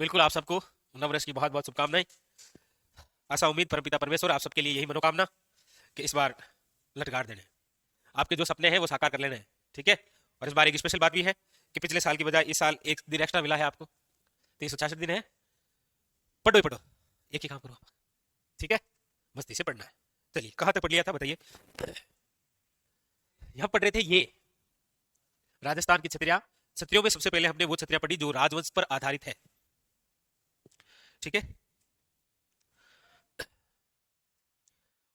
बिल्कुल आप सबको नववर्ष की बहुत बहुत शुभकामनाएं। आशा उम्मीद परमपिता परमेश्वर आप सबके लिए यही मनोकामना कि इस बार लटकार देने, आपके जो सपने हैं वो साकार कर लेने हैं। ठीक है। और इस बार एक स्पेशल बात भी है कि पिछले साल की बजाय इस साल एक दिन एक्स्ट्रा मिला है आपको। 366 दिन है। पढ़ो ही पढ़ो, एक ही काम करो आप। ठीक है। मस्ती से पढ़ना है। चलिए कहाँ तक पढ़ लिया था बताइए। यहाँ पढ़ रहे थे ये राजस्थान की छतरियां। छतरियों में सबसे पहले हमने वो छतरियां पढ़ी जो राजवंश पर आधारित है। ठीक है।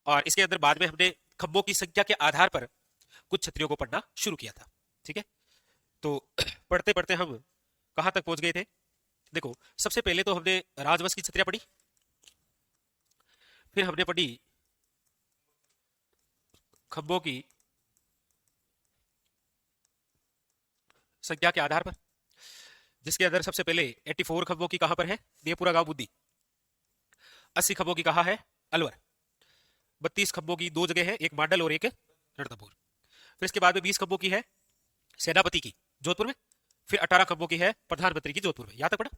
और इसके अंदर बाद में हमने खंभों की संख्या के आधार पर कुछ छतरियों को पढ़ना शुरू किया था। ठीक है। तो पढ़ते पढ़ते हम कहां तक पहुंच गए थे। देखो, सबसे पहले तो हमने राजवंश की छतरियां पढ़ी, फिर हमने पढ़ी खंभों की संख्या के आधार पर, जिसके अंदर सबसे पहले 84 खंभों की कहां पर है, देवपुरा गांव बुद्धि। 80 खंभों की कहा है, अलवर। 32 खंभों की दो जगह है, एक मांडल और एक रणथंभौर। फिर इसके बाद में 20 खंभों की है सेनापति की जोधपुर में। फिर 18 खंभों की है प्रधानमंत्री की जोधपुर में। यहां तक पढ़ा।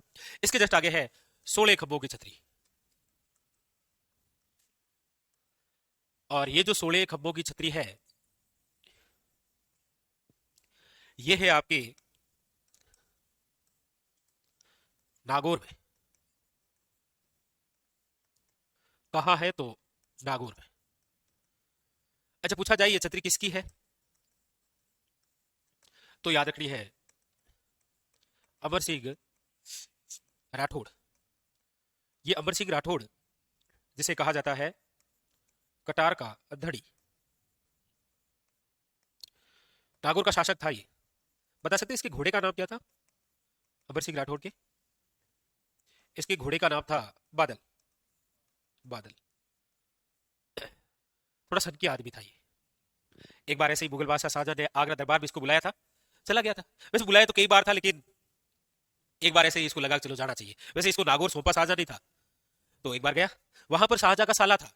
इसके जस्ट आगे है 16 खंभों की छतरी। और ये जो 16 खंभों की छतरी है, ये है आपके नागौर में। कहा है तो नागौर में। अच्छा, पूछा जाए ये छतरी किसकी है, तो याद रखनी है अमर सिंह राठौड़। ये अमर सिंह राठौड़, जिसे कहा जाता है कटार का धड़ी, नागौर का शासक था ये। बता सकते हैं इसके घोड़े का नाम क्या था अमर सिंह राठौड़ के? इसके घोड़े का नाम था बादल। बादल। थोड़ा सनकी आदमी था ये। एक बार ऐसे ही मुगल बादशाह शाहजहां ने आगरा दरबार में इसको बुलाया था, चला गया था। वैसे बुलाया तो कई बार था, लेकिन एक बार ऐसे ही इसको लगा चलो जाना चाहिए। वैसे इसको नागौर सौंपा शाहजहां नहीं था, तो एक बार गया। वहां पर शाहजहां का साला था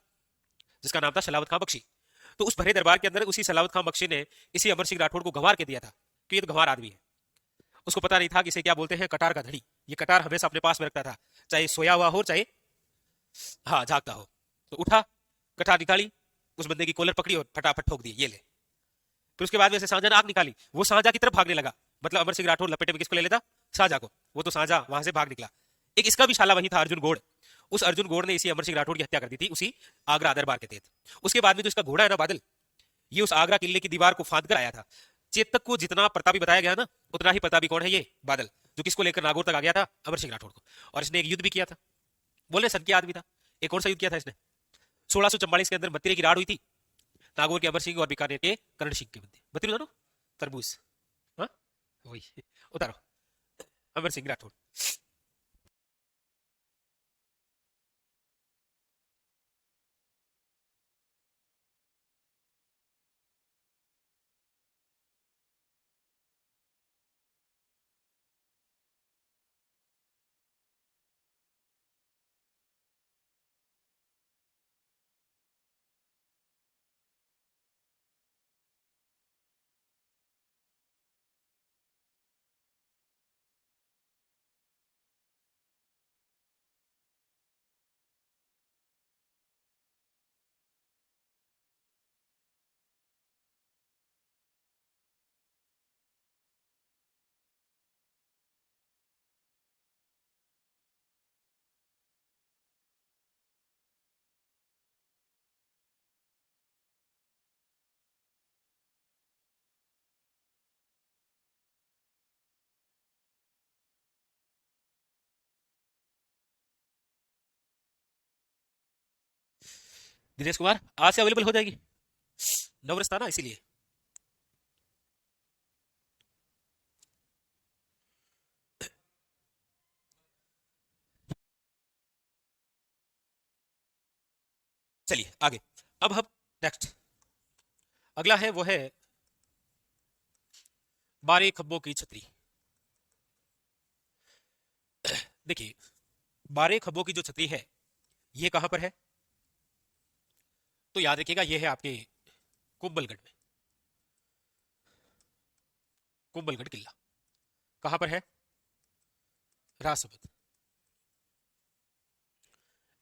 जिसका नाम था सलावत खां बख्शी। तो उस भरे दरबार के अंदर उसी सलावत खां बख्शी ने इसी अमर सिंह राठौड़ को गंवार के दिया था कि ये तो गंवार आदमी है। उसको पता नहीं था कि इसे क्या बोलते हैं, कटार का धड़ी। ये कटार हमेशा अपने पास में रखता था, चाहे सोया हुआ हो चाहे हाँ जागता हो। तो उठा, कटार निकाली, उस बंदे की कॉलर पकड़ी और फटाफट ठोक दी, ये ले। फिर उसके बाद में शाहजहां ने आग निकाली, वो शाहजहां की तरफ भागने लगा। मतलब अमर सिंह राठौड़ लपेटे में किसको ले लेता, शाहजहां को। वो तो शाहजहां वहां से भाग निकला। एक इसका भी शाला वही था, अर्जुन गौड़। उस अर्जुन गौड़ ने इसी अमर सिंह राठौड़ की हत्या कर दी थी, उसी आगरा दरबार के तहत। उसके बाद में जो इसका घोड़ा है ना बादल, ये उस आगरा किले की दीवार को फांद कर आया था। चेतक को जितना प्रतापी बताया गया ना, उतना ही प्रतापी कौन है, ये बादल, जो किसको लेकर नागौर तक आ गया था, अमर सिंह राठौड़ को। और इसने एक युद्ध भी किया था, बोले सन के आदमी था। एक कौन सा युद्ध किया था इसने, 1644 के अंदर मत्तीरे की राड़ हुई थी नागौर के अमर सिंह और बीकानेर के करण सिंह के मध्य। मत्तीरे जानो, तरबूज, हाँ वही। उतारो, अमर सिंह राठौड़। दिनेश कुमार आज से अवेलेबल हो जाएगी, नवरस था ना इसीलिए। चलिए आगे। अब हम नेक्स्ट, अगला है वो है 12 खंभों की छतरी। देखिए, 12 खंभों की जो छतरी है, ये कहां पर है, तो याद रखिएगा ये है आपके कुंभलगढ़ में। कुंभलगढ़ किला कहां पर है, राजसमंद।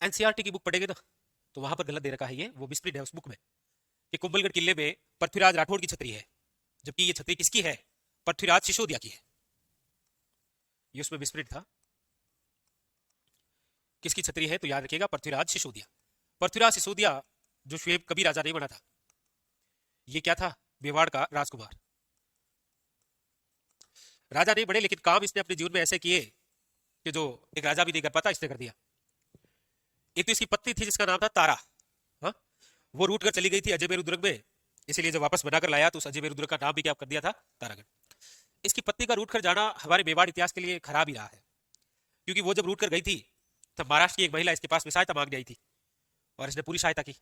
एनसीईआरटी की बुक पढ़ेंगे ना, तो वहां पर गलत दे रखा है, ये वो विस्प्रिट है उस बुक में कि कुंभलगढ़ किले में पृथ्वीराज राठौड़ की छतरी है, जबकि ये छतरी किसकी है? पृथ्वीराज सिसोदिया की है। ये उसमें विस्प्रिट था। किसकी छतरी है? तो याद रखिएगा, पृथ्वीराज सिसोदिया। पृथ्वीराज सिसोदिया जो शुएब कभी राजा नहीं बना था, ये क्या था? मेवाड़ का राजकुमार। राजा नहीं बने, लेकिन काम इसने अपने जीवन में ऐसे किए कि जो एक राजा भी नहीं कर पाता, इसने कर दिया। एक तो इसकी पत्नी थी जिसका नाम था तारा। हाँ, वो रूट कर चली गई थी अजय बेरुद्रक में, इसीलिए जब वापस बनाकर लाया तो उस अजय बेरुद्रक का नाम भी क्या कर दिया था? तारागढ़। इसकी पत्नी का रूट कर जाना हमारे मेवाड़ इतिहास के लिए खराब ही रहा है, क्योंकि वो जब रूट कर गई थी तब महाराष्ट्र की एक महिला इसके पास में सहायता मांगने आई थी, और इसने पूरी सहायता की।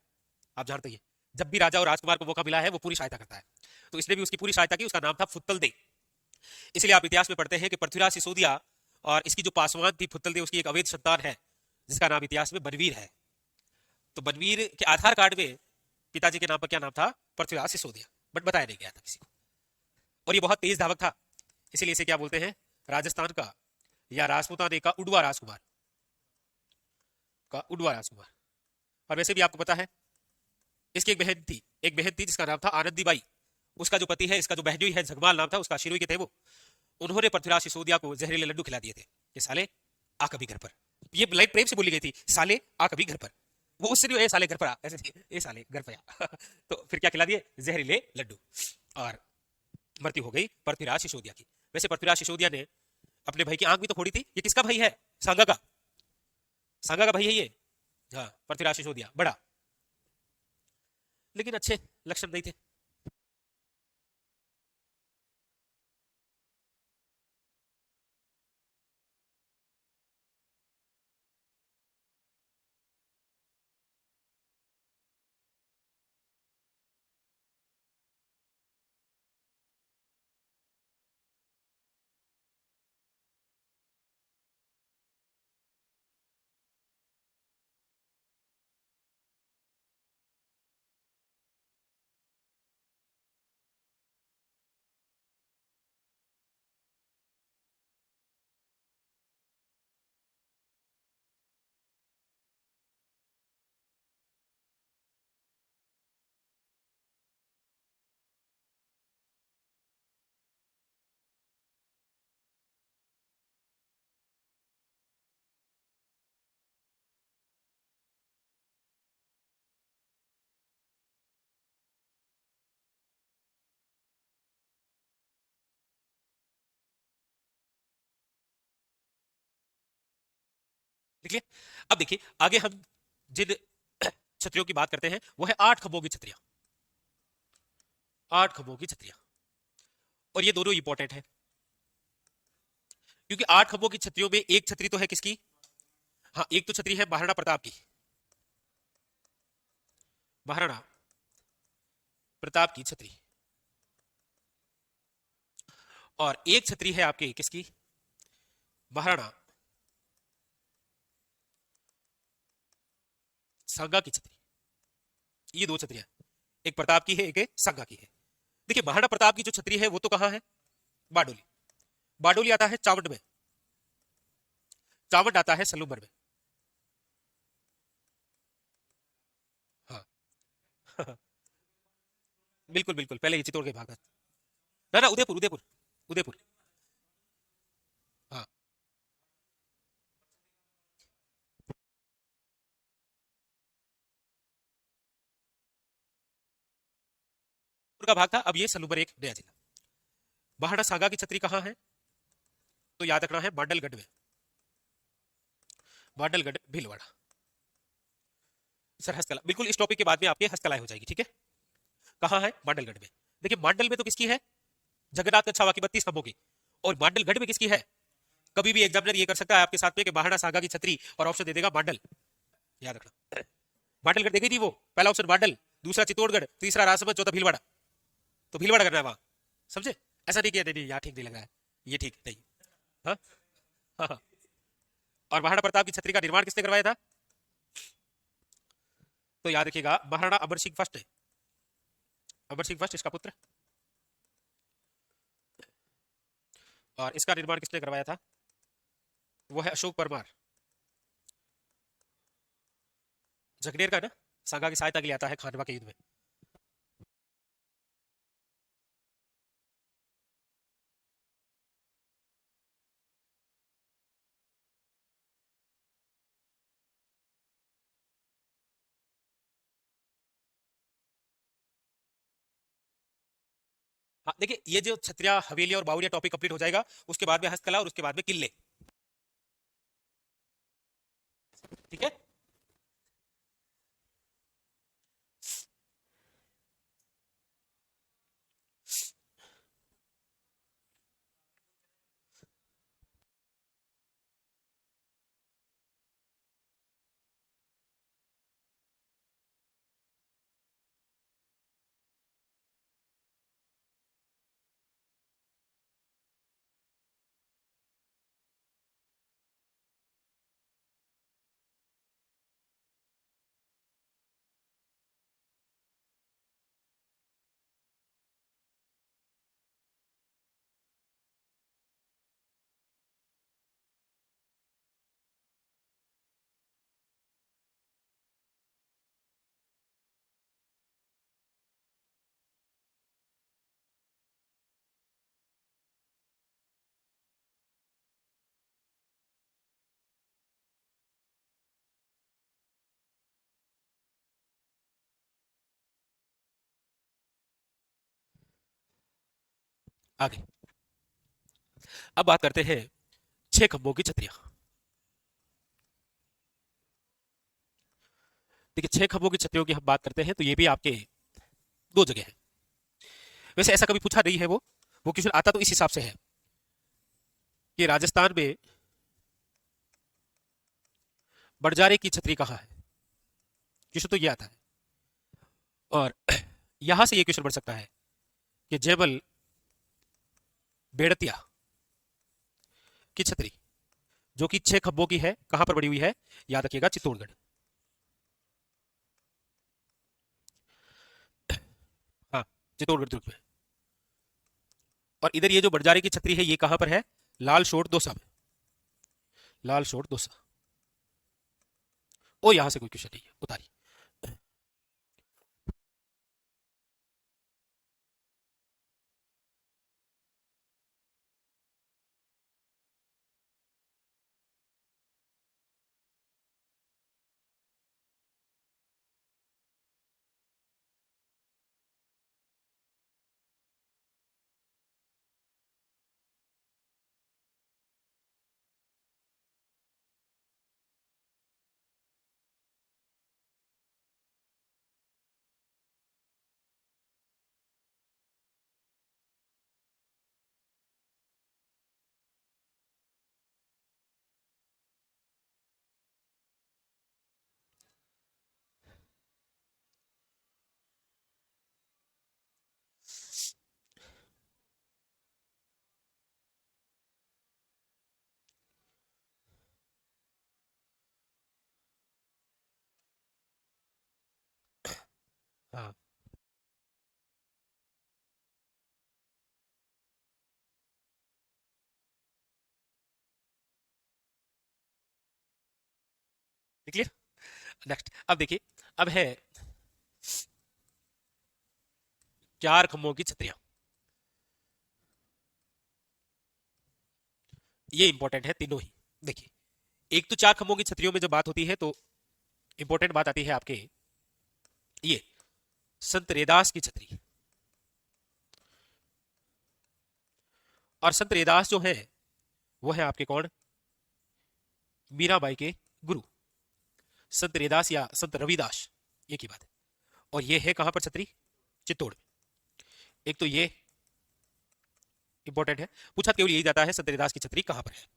आप जानते हैं, जब भी राजा और राजकुमार को मौका मिला है वो पूरी सहायता करता है, तो इसने भी उसकी पूरी सहायता की। उसका नाम था फुत्तल दे। इसलिए आप इतिहास में पढ़ते हैं कि पृथ्वीराज सिसोदिया और इसकी जो पासवान थी फुत्तल दे, उसकी एक अवैध संतान है जिसका नाम इतिहास में बनवीर है। तो बनवीर के आधार कार्ड में पिताजी के नाम पर क्या नाम था? पृथ्वीराज सिसोदिया, बट बताया नहीं गया था किसी को। और ये बहुत तेज धावक था, इसीलिए इसे क्या बोलते हैं? राजस्थान का या राजपूताने का उडवा राजकुमार, का उडवा राजकुमार। और वैसे भी आपको पता है, इसकी एक बहन थी जिसका नाम था आनंदी बाई। उसका जो पति है, इसका जो बहनोई है, झगमाल नाम था उसका, शिरोई के थे वो। उन्होंने पृथ्वीराज सिसोदिया को जहरीले लड्डू खिला दिए थे कि साले आ कभी घर पर। ये लाइन प्रेम से बोली गई थी, साले आ कभी घर पर। वो उससे नहीं, ए साले घर पर आ, ऐसे थी, ए साले घर पर आ। तो फिर क्या खिला दिए? जहरीले लड्डू। और मृत्यु हो गई पृथ्वीराज सिसोदिया की। वैसे पृथ्वीराज सिसोदिया ने अपने भाई की आंख भी तो फोड़ी थी। ये किसका भाई है? सांगा का। सांगा का भाई है ये। हाँ, पृथ्वीराज सिसोदिया बड़ा, लेकिन अच्छे लक्षण नहीं थे। देखिए, अब देखिए आगे हम जिन छतरियों की बात करते हैं वो है 8 खंभों की छतरियां। 8 खंभों की छतरियां, और ये दोनों इंपॉर्टेंट है, क्योंकि 8 खंभों की छतरियों में एक छतरी तो है किसकी? हाँ, एक तो छतरी है महाराणा प्रताप की। महाराणा प्रताप की छतरी। और एक छतरी है आपके किसकी? महाराणा सांगा की छतरी। ये दो छतरियां, एक प्रताप की है, एक सांगा की है। देखिए, महाराणा प्रताप की जो छतरी है वो तो कहां है? बारडोली। बारडोली आता है चावंड में, चावंड आता है सलूबर में। हाँ। बिल्कुल बिल्कुल, पहले ये चित्तौड़ के भाग था। ना ना, उदयपुर उदयपुर। उदयपुर। हाँ, का भाग था। अब ये सलूबर एक नया जिला। महाराणा सांगा की छतरी कहां है? तो याद रखना है मांडलगढ़ में। मांडलगढ़ भीलवाड़ा। सर हस्तकला, बिल्कुल इस टॉपिक के बाद में आपके हस्तकलाएं हो जाएगी, ठीक है? कहां है? मांडलगढ़ में। देखिए, मांडल में तो किसकी है? जगन्नाथ का छावा की 32 खंभों की। और मांडलगढ़ में किसकी है? कभी भी एग्जामिनर ये कर सकता है आपके साथ में कि महाराणा सांगा की छतरी, और ऑप्शन दे देगा मांडल। याद रखना, मांडलगढ़ देखी थी वो, पहला ऑप्शन मांडल, दूसरा चित्तौड़गढ़, तीसरा राजसमंद, चौथा भीलवाड़ा। तो भीलवाड़ा करना है वहां, समझे? ऐसा नहीं किया, नहीं नहीं यहाँ ठीक नहीं लग रहा है, ये ठीक नहीं। हाँ हाँ हाँ। और महाराणा प्रताप की छतरी का निर्माण किसने करवाया था? तो याद रखिएगा, महाराणा अमर सिंह फर्स्ट है। अमर सिंह फर्स्ट इसका पुत्र। और इसका निर्माण किसने करवाया था? वो है अशोक परमार। जगनेर का ना सांगा की सहायता के लिए आता है खानवा के युद्ध में। हाँ देखिए, ये जो छत्रिया हवेली और बावड़िया टॉपिक कंप्लीट हो जाएगा, उसके बाद में हस्तकला और उसके बाद में किले। ठीक है। आगे अब बात करते हैं छह खंभों की छतरियां। देखिए, छह खंभों की छतरियों की हम बात करते हैं तो ये भी आपके दो जगह है। वैसे ऐसा कभी पूछा नहीं है, वो क्वेश्चन आता तो इस हिसाब से है कि राजस्थान में बड़जारे की छतरी कहाँ है। क्वेश्चन तो ये आता है। और यहां से ये क्वेश्चन बढ़ सकता है कि जयमल बेड़तिया की छतरी जो कि छह खंभों की है, कहां पर बड़ी हुई है, याद रखिएगा चित्तौड़गढ़। हाँ, चित्तौड़गढ़ दुर्ग में। और इधर ये जो बड़जारे की छतरी है ये कहां पर है, लाल शोर दौसा में। लाल शोर दौसा। ओ यहां से कोई क्वेश्चन नहीं है, उतारी। हाँ क्लियर। नेक्स्ट अब देखिए, अब है चार खंभों की छतरियां। ये इंपॉर्टेंट है तीनों ही। देखिए, एक तो चार खंभों की छतरियों में जब बात होती है तो इंपॉर्टेंट बात आती है आपके ये संत रेदास की छतरी। और संत रेदास जो है वो है आपके कौन, मीराबाई के गुरु संत रेदास या संत रविदास, ये की बात है। और ये है कहां पर छतरी, चित्तौड़ में। एक तो ये इंपॉर्टेंट है, पूछा केवल यही जाता है संत रविदास की छतरी कहां पर है।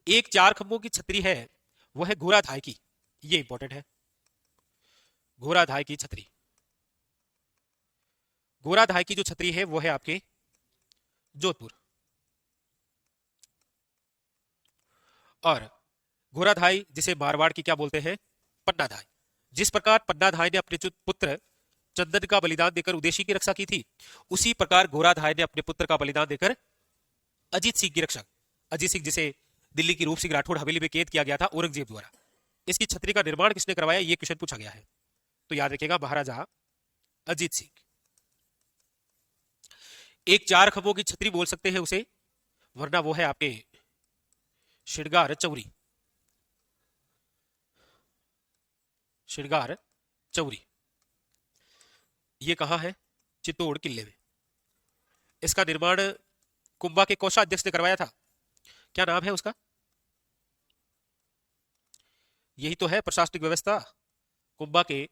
एक चार खंभों की छतरी है, वो है घोड़ाधाय की। ये इंपॉर्टेंट है, घोड़ाधाय की छतरी। घोड़ाधाय की जो छतरी है वो है आपके जोधपुर। और घोड़ाधाय जिसे मारवाड़ की क्या बोलते हैं, पन्नाधाय। जिस प्रकार पन्नाधाय ने अपने पुत्र चंदन का बलिदान देकर उदेशी की रक्षा की थी, उसी प्रकार घोड़ाधाय ने अपने पुत्र का बलिदान देकर अजीत सिंह की रक्षा, अजीत सिंह जिसे दिल्ली की रूप सिंह राठौड़ हवेली में कैद किया गया था औरंगजेब द्वारा, इसकी छतरी का निर्माण किसने करवाया, ये क्वेश्चन पूछा गया है। तो याद रखिएगा महाराजा अजीत सिंह। एक चार खंभों की छतरी बोल सकते हैं उसे, वरना वो है आपके श्रृंगार चौरी। श्रृंगार चौरी ये कहां है, चित्तौड़ किले में। इसका निर्माण कुंभा के कोषाध्यक्ष ने करवाया था, क्या नाम है उसका, यही तो है प्रशासनिक व्यवस्था, कुंभा के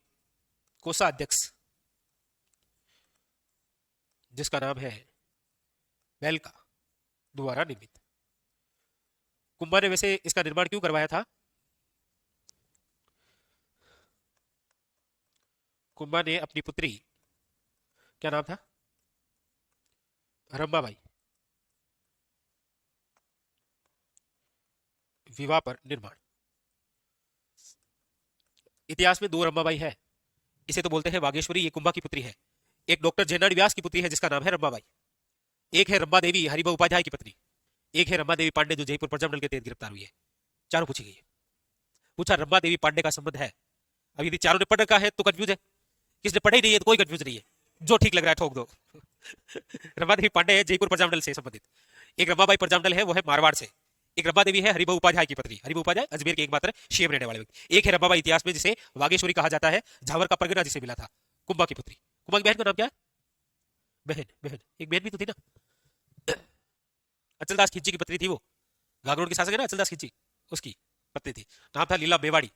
कोषाध्यक्ष जिसका नाम है वेल्का द्वारा निर्मित। कुंभा ने वैसे इसका निर्माण क्यों करवाया था, कुंभा ने अपनी पुत्री, क्या नाम था, रंभाबाई, विवाह पर निर्माण। इतिहास में दो रंभाबाई है, इसे तो बोलते हैं वागेश्वरी, ये कुंभा की पुत्री है। एक डॉक्टर जेनाडी व्यास की पुत्री है जिसका नाम है रंभाबाई। एक है रंभा देवी हरिभाऊ उपाध्याय की पत्नी। एक है रंभा देवी पांडे जो जयपुर प्रजामंडल के तहत गिरफ्तार हुई है। चारों पूछी गई है। पूछा रंभा देवी पांडे का संबंध है। अब यदि चारों ने पढ़ रखा है तो कंफ्यूज है, किसने पढ़े ही नहीं है तो कोई कंफ्यूज नहीं है, जो ठीक लग रहा है ठोक दो। रंभा देवी पांडे है जयपुर प्रजामंडल से संबंधित। एक रंभाबाई प्रजामंडल है वो है मारवाड़ से। एक रंभा देवी है हरिभाऊ उपाध्याय की पत्नी। हरिभाऊ उपाध्याय अजमेर के एकमात्र शेम रहने वाले व्यक्ति। एक है रंभाबाई इतिहास में जिसे वागेश्वरी कहा जाता है, झावर का परगना जिसे मिला था, कुंभा की पुत्री। कुंभा की बहन का नाम क्या है, बहन बहन एक बहन भी तो थी ना, अचलदास खिंची की पत्नी थी वो, गागरोड की शासक है ना अचलदास खिंची, उसकी पत्नी थी, नाम था लीला बेवाड़ी।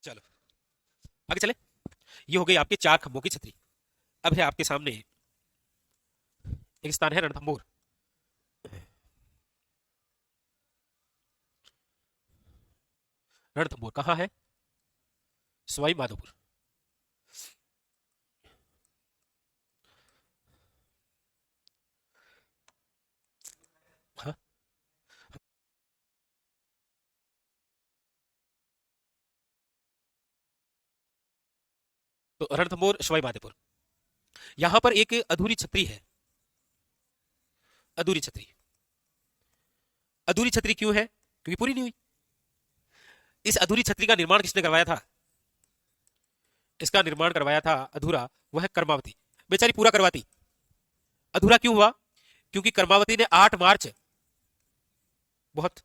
चलो आगे चले। ये हो गई आपके चार खंभों की छतरी। अब है आपके सामने एक स्थान है रणथंभौर। रणथंभौर कहाँ है, सवाई माधोपुर। हाँ तो रणथंभौर सवाई माधोपुर। यहां पर एक अधूरी छतरी है। अधूरी छतरी। अधूरी छतरी क्यों है? क्योंकि पूरी नहीं हुई। इस अधूरी छतरी का निर्माण किसने करवाया था? इसका निर्माण करवाया था अधूरा, वह है कर्मावती। बेचारी पूरा करवाती। अधूरा क्यों हुआ? क्योंकि कर्मावती ने 8 मार्च, बहुत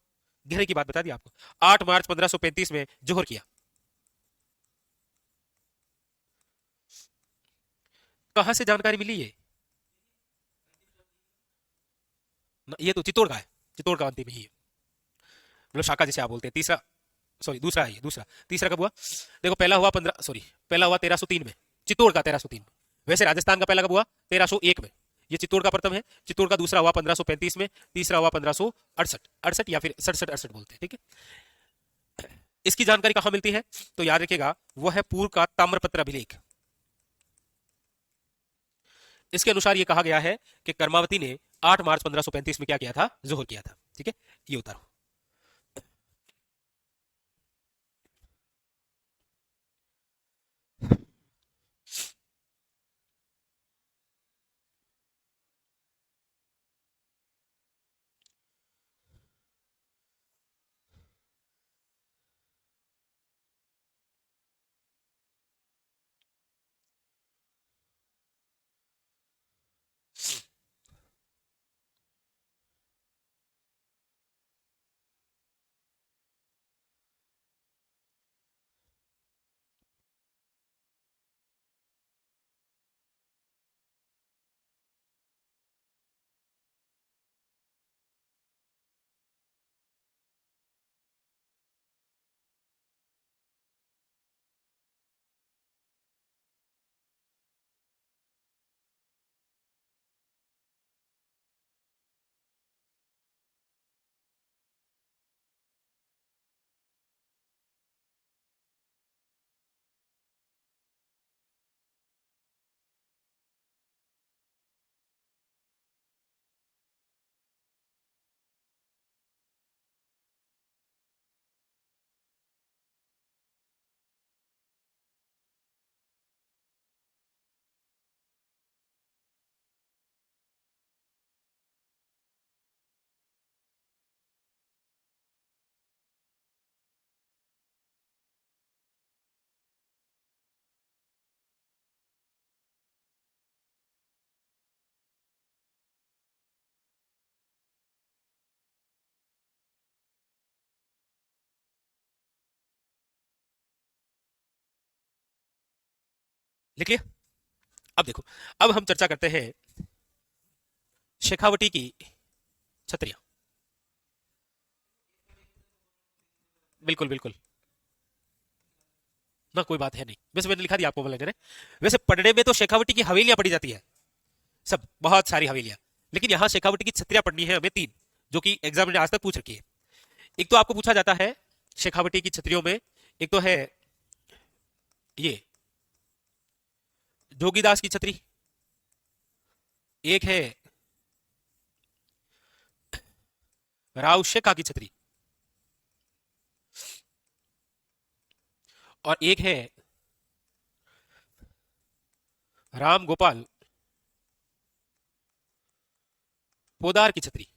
गहरे की बात बता दी आपको, 8 मार्च 1535 में जोहर किया। कहां से जानकारी मिली ये? ये तो चित्तौड़ का है। चित्तौड़ का अंतिम ही है, मतलब शाखा जिसे आप बोलते हैं। तीसरा, सॉरी दूसरा है ये, दूसरा। तीसरा कब हुआ? देखो पहला हुआ 15, सॉरी पहला हुआ 1303 में, चित्तौड़ का 1303 में। वैसे राजस्थान का पहला कब हुआ? 1301 में। ये चित्तौड़ का प्रथम है। चित्तौड़ का दूसरा हुआ 1535 में। तीसरा हुआ 1568, 68 या फिर 67 68 बोलते हैं, ठीक है। इसकी जानकारी कहां मिलती है? तो याद रखिएगा, वह है पूर्व का ताम्रपत्र अभिलेख। इसके अनुसार यह कहा गया है कि कर्मावती ने 8 मार्च 1535 में क्या किया था? जोहर किया था, ठीक है। ये उतारो। लिख लिया? अब देखो, अब हम चर्चा करते हैं शेखावटी की छतरियां। बिल्कुल बिल्कुल। ना कोई बात है नहीं, वैसे मैंने लिखा दिया आपको मैंने। वैसे पढ़ने में तो शेखावटी की हवेलियां पढ़ी जाती है, सब बहुत सारी हवेलियां। लेकिन यहां शेखावटी की छतरियां पढ़नी है हमें 3, जो कि एग्जाम ने आज तक पूछ रखी है। एक तो आपको पूछा जाता है शेखावटी की छतरियों में, एक तो है ये जोगीदास की छतरी, एक है राव शेखा की छतरी, और एक है राम गोपाल पोदार की छतरी।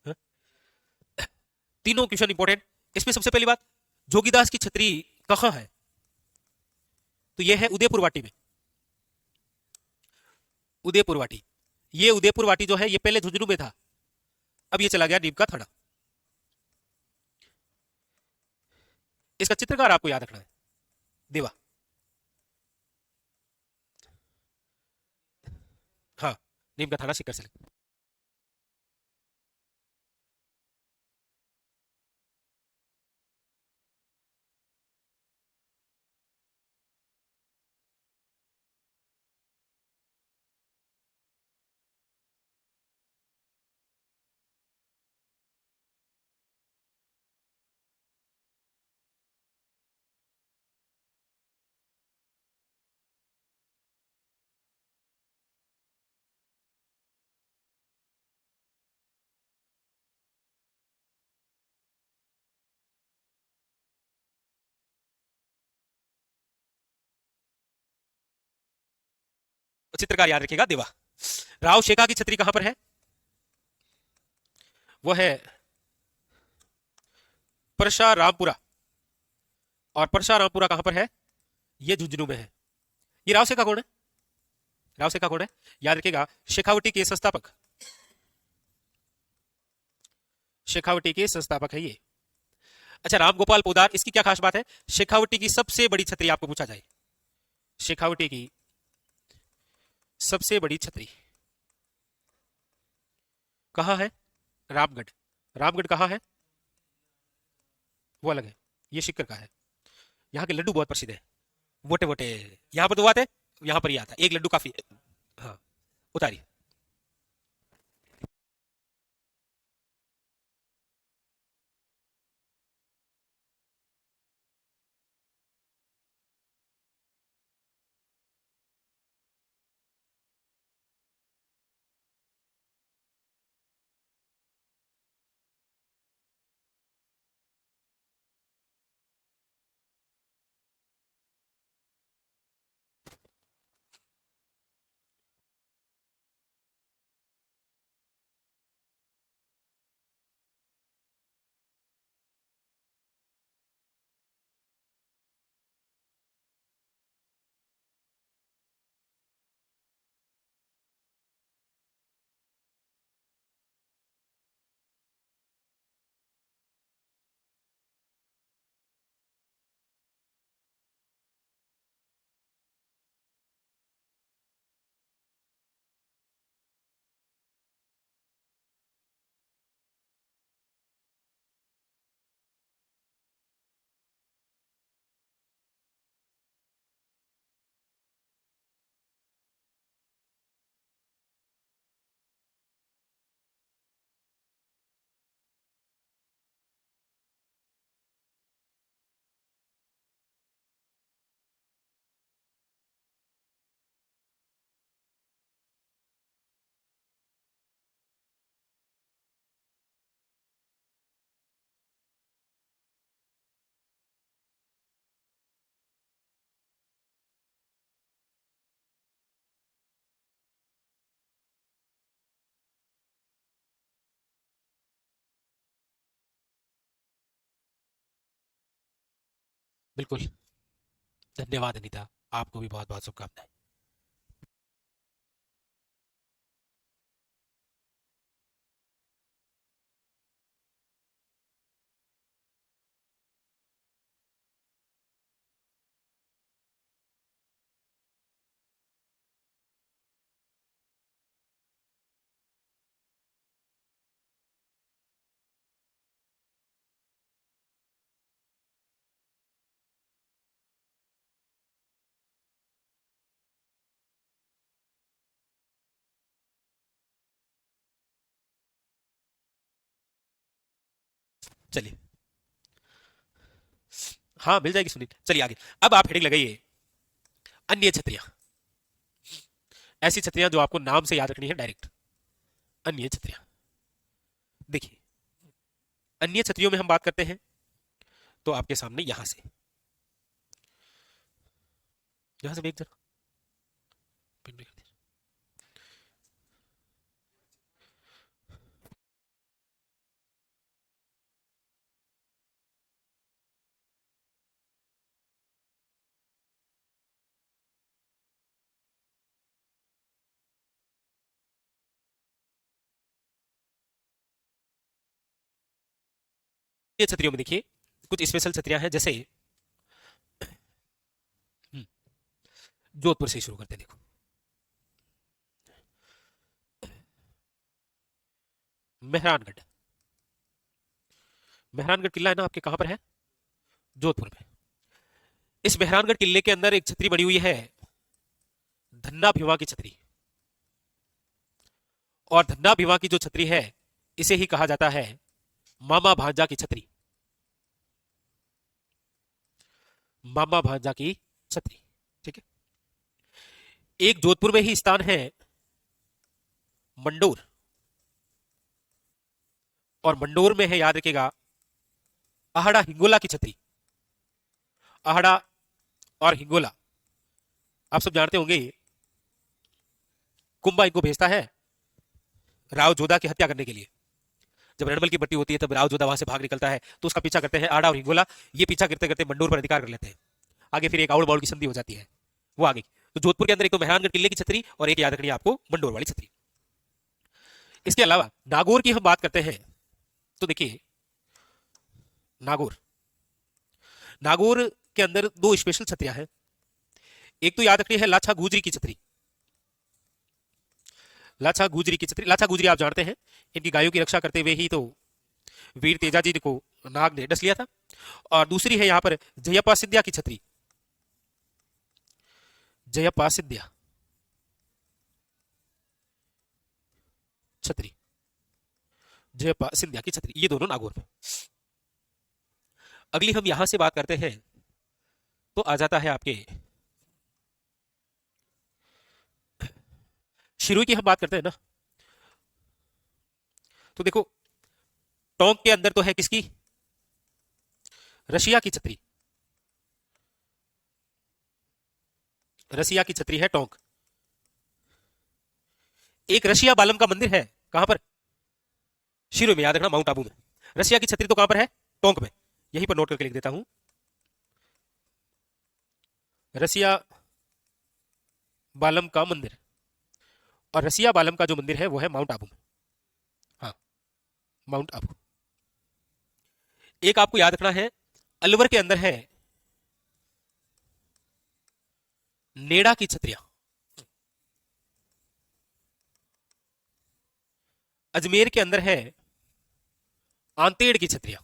हाँ? तीनों क्वेश्चन इंपॉर्टेंट। इसमें सबसे पहली बात, जोगीदास की छतरी कहां है? तो यह है उदयपुर वाटी में। उदयपुर वाटी। ये उदयपुर वाटी जो है ये पहले झुंझुनू में था, अब ये चला गया नीम का थाना। इसका चित्रकार आपको याद रखना है, देवा। हाँ, नीम का थाना सीकर से। चित्रकार याद रखिएगा देवा। राव शेखा की छतरी कहां पर है? वो है परशारामपुरा। और परशारामपुरा कहां पर है? ये झुंझुनू में है। ये राव शेखा कौन है? राव शेखा कौन है? याद रखिएगा, शेखावटी के संस्थापक। शेखावटी के संस्थापक है ये। अच्छा, रामगोपाल पोदार, इसकी क्या खास बात है? शेखावटी की सबसे बड़ी छतरी आपको पूछा जाए, शेखावटी की सबसे बड़ी छतरी कहां है? रामगढ़। रामगढ़ कहां है? वो अलग है, ये शिक्कर का है। यहाँ के लड्डू बहुत प्रसिद्ध है, मोटे मोटे। यहाँ पर तो आते, यहाँ पर ही आता है, एक लड्डू काफी है। हाँ, उतारिए। बिल्कुल, धन्यवाद अनीता, आपको भी बहुत बहुत शुभकामनाएं। चलिए, हाँ मिल जाएगी सुनील। चलिए आगे। अब आप हेडिंग लगाइए, अन्य छतरियां। ऐसी छतरियां जो आपको नाम से याद रखनी है डायरेक्ट। अन्य छतरियां, देखिए, अन्य छतरियों में हम बात करते हैं तो आपके सामने यहां से भी एक जरा पिन भी कर दीजिए। ये छतरियों में देखिए, कुछ स्पेशल छतरियां हैं, जैसे हम्म, जोधपुर से शुरू करते हैं। देखो, मेहरानगढ़। मेहरानगढ़ किला है ना आपके, कहां पर है? जोधपुर में। इस मेहरानगढ़ किले के अंदर एक छतरी बनी हुई है, धन्ना भिवा की छतरी। और धन्ना भिवा की जो छतरी है, इसे ही कहा जाता है मामा भांजा की छतरी। मामा भांजा की छतरी, ठीक है। एक जोधपुर में ही स्थान है मंडोर, और मंडोर में है, याद रखिएगा, आहड़ा हिंगोला की छतरी। आहड़ा और हिंगोला आप सब जानते होंगे कुंभा इनको भेजता है राव जोधा की हत्या करने के लिए। जब रणबल की बट्टी होती है तब राव जोधा वहां से भाग निकलता है, तो उसका पीछा करते हैं आड़ा और हिंगोला। ये पीछा करते करते मंडोर पर अधिकार कर लेते हैं। आगे फिर एक आउड़ बाउड़ की संधि हो जाती है, वो आगे। तो जोधपुर के अंदर एक तो मेहरानगढ़ किले की छतरी और एक याद रखनी है आपको मंडोर वाली छतरी। इसके अलावा नागौर की हम बात करते हैं तो देखिए, नागौर नागौर के अंदर दो स्पेशल छतरियां हैं। एक तो याद रखनी है लाछा गुजरी की छतरी। लाछा गुजरी की छतरी, लाछा गुजरी आप जानते हैं, इनकी गायों की रक्षा करते हुए ही तो वीर तेजाजी को नाग ने डस लिया था। और दूसरी है यहां पर जयप्पा सिंधिया की छतरी। जयप्पा सिंधिया छतरी, जयप्पा सिंधिया की छतरी, ये दोनों नागौर में। अगली हम यहां से बात करते हैं तो आ जाता है आपके शिरोई की हम बात करते हैं ना, तो देखो टोंक के अंदर तो है किसकी, रशिया की छतरी। रसिया की छतरी है टोंक। एक रशिया बालम का मंदिर है कहां पर, शिरोई में, याद रखना माउंट आबू में। रसिया की छतरी तो कहां पर है, टोंक में। यहीं पर नोट करके लिख देता हूं, रसिया बालम का मंदिर। और रसिया बालम का जो मंदिर है वो है माउंट आबू में। हाँ, माउंट आबू। एक आपको याद रखना है, अलवर के अंदर है नेड़ा की छतरियां। अजमेर के अंदर है आंतेड़ की छतरियां।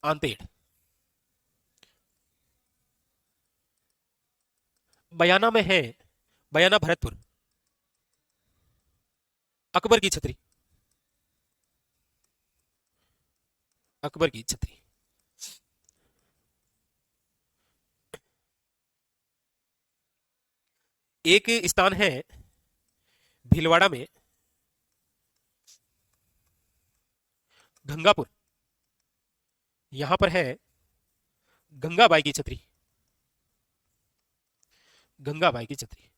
आंतेड़। बयाना में है, बयाना भरतपुर, अकबर की छतरी। अकबर की छतरी। एक स्थान है भीलवाड़ा में, गंगापुर। यहां पर है गंगाबाई की छतरी। गंगाबाई की छतरी,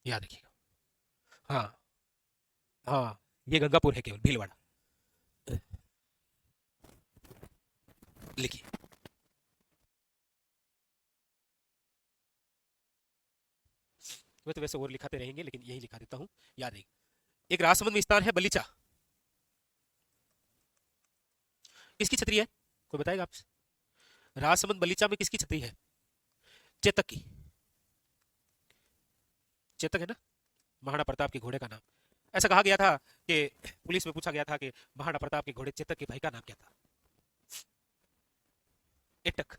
याद रखिएगा। हाँ, हाँ, ये गंगापुर है केवल, भीलवाड़ा। लिखिए। मैं तो वैसे और लिखाते रहेंगे लेकिन यही लिखा देता हूं, याद रहेगा। एक राजसमंद में स्थान है बलीचा। किसकी छतरी है, कोई बताएगा आप? राजसमंद बलीचा में किसकी छतरी है, चेतक की। चेतक है ना, महाराणा प्रताप के घोड़े का नाम। ऐसा कहा गया था कि पुलिस में पूछा गया था कि महाराणा प्रताप के घोड़े चेतक के भाई का नाम क्या था, एटक।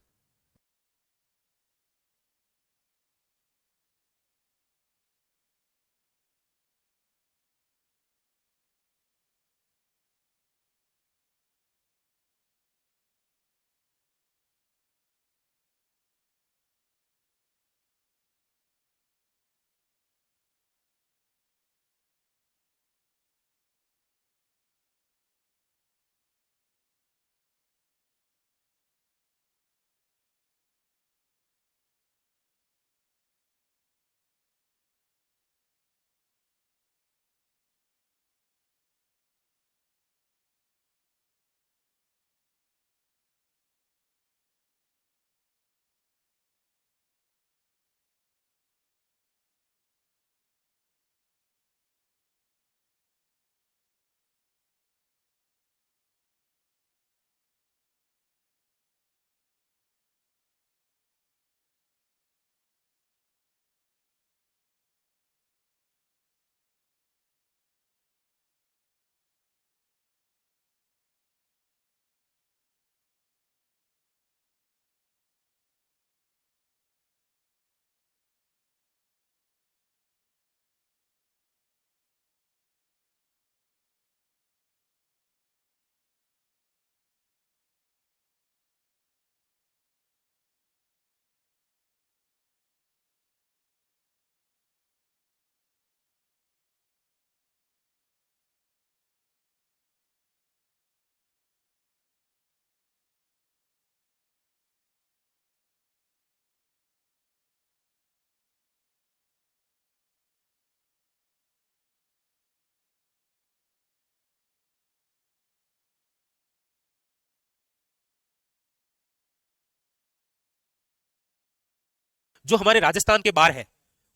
जो हमारे राजस्थान के बाहर है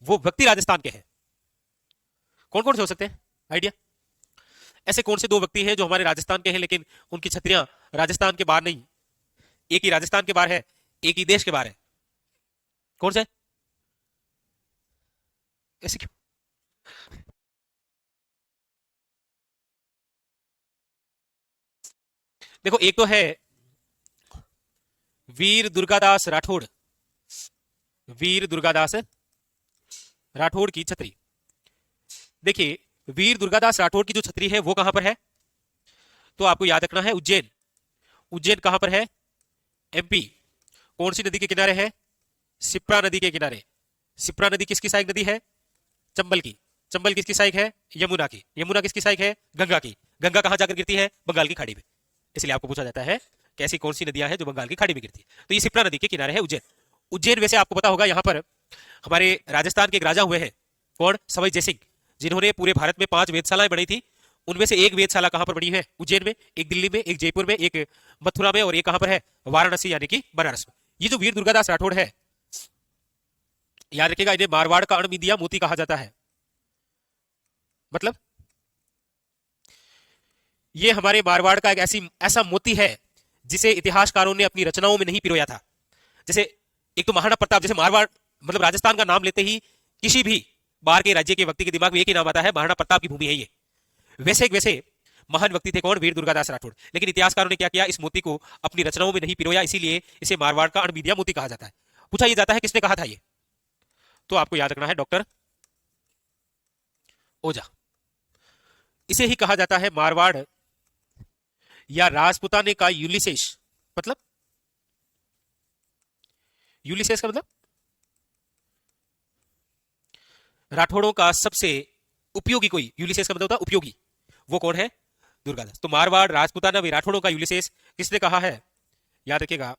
वो व्यक्ति राजस्थान के हैं। कौन कौन से हो सकते हैं, आइडिया? ऐसे कौन से दो व्यक्ति हैं जो हमारे राजस्थान के हैं लेकिन उनकी छतरियां राजस्थान के बाहर नहीं? एक ही राजस्थान के बाहर है, एक ही देश के बाहर है। कौन से? ऐसे क्यों? देखो, एक तो है वीर दुर्गादास राठौड़, वीर दुर्गादास राठौड़ की छतरी। देखिए, वीर दुर्गादास राठौड़ की जो छतरी है वो कहां पर है? तो आपको याद रखना है उज्जैन। उज्जैन कहां पर है? एमपी। कौन सी नदी के किनारे है? सिप्रा नदी के किनारे। सिप्रा नदी किसकी सहायक नदी है? चंबल की। चंबल किसकी सहायक है? यमुना की। यमुना किसकी सहायक है? गंगा की। गंगा कहां जाकर गिरती है? बंगाल की खाड़ी में। इसलिए आपको पूछा जाता है कि ऐसी कौन सी नदियां हैं जो बंगाल की खाड़ी में गिरती है। तो ये सिप्रा नदी के किनारे है उज्जैन। उज्जैन वैसे आपको पता होगा यहां पर हमारे राजस्थान के एक राजा हुए हैं। कौन? सवाई जयसिंह, जिन्होंने पूरे भारत में 5 वेधशालाएं बनाई थी। उनमें से एक वेधशाला कहां पर बनी है? उज्जैन में। एक दिल्ली में, एक जयपुर में, एक मथुरा में और एक कहां पर है? वाराणसी यानी कि बनारस में। ये जो वीर दुर्गादास राठौड़ है, याद रखिएगा, इन्हें मारवाड़ का अणमिदिया मोती कहा जाता है। मतलब ये हमारे मारवाड़ का एक ऐसा मोती है जिसे इतिहासकारों ने अपनी रचनाओं में नहीं पिरोया था। जैसे एक तो महाराणा प्रताप, जैसे मारवाड़ मतलब राजस्थान का नाम लेते ही किसी भी बाहर के राज्य के व्यक्ति के दिमाग में एक ही नाम आता है, महाराणा प्रताप की भूमि है ये। वैसे महान व्यक्ति थे कौन? वीर दुर्गादास राठौड़। लेकिन इतिहासकारों ने क्या किया? इस मोती को अपनी रचनाओं में नहीं पिरोया, इसीलिए इसे मारवाड़ का अणमिदिया मोती कहा जाता है। पूछा यह जाता है किसने कहा था ये? तो आपको याद रखना है डॉक्टर ओझा। इसे ही कहा जाता है मारवाड़ या राजपुताने का यूलिसेस। मतलब यूलिसेस का मतलब राठौड़ों का सबसे उपयोगी कोई, यूलिसेस का मतलब होता है उपयोगी। वो कौन है? दुर्गादास। तो मारवाड़, राजपुताना, वे राठौड़ों का यूलिसेस किसने कहा है? याद रखिएगा,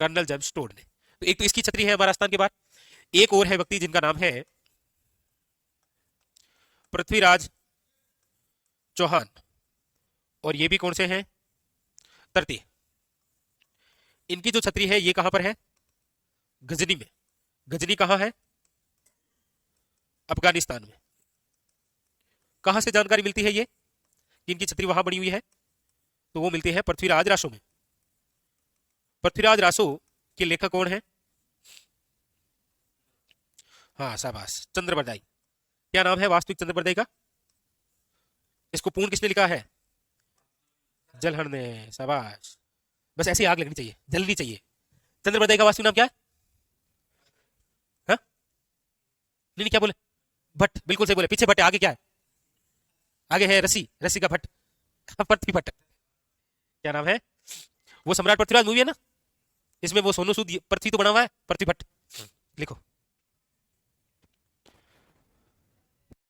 कर्नल जेम्स टोड ने। तो एक तो इसकी छतरी है हमारे राजस्थान के बाद। एक और है व्यक्ति जिनका नाम है पृथ्वीराज चौहान, और ये भी कौन से हैं? तर्ती। इनकी जो छतरी है ये कहां पर है? गजनी में। गजनी कहां है? अफगानिस्तान में। कहां से जानकारी मिलती है ये कि इनकी छतरी वहां बनी हुई है? तो वो मिलती है पृथ्वीराज रासो में। पृथ्वीराज रासो के लेखक कौन है? हाँ, शाबाश, चंद्रबरदाई। क्या नाम है वास्तविक चंद्रबरदाई का? इसको पूर्ण किसने लिखा है? जलहर ने। शाबाश, बस ऐसी आग लगनी चाहिए, जलनी चाहिए। चंद्रबरदाई का वास्तविक नाम क्या है? हाँ? नहीं नहीं, क्या बोले? भट्ट, बिल्कुल सही बोले। पीछे भट्ट है, आगे क्या है? आगे है रसी, रसी का भट्ट। पृथ्वी भट्ट। क्या नाम है? वो सम्राट पृथ्वीराज मूवी है ना, इसमें वो सोनू सूद पृथ्वी तो बना हुआ है, पृथ्वी भट्ट। लिखो।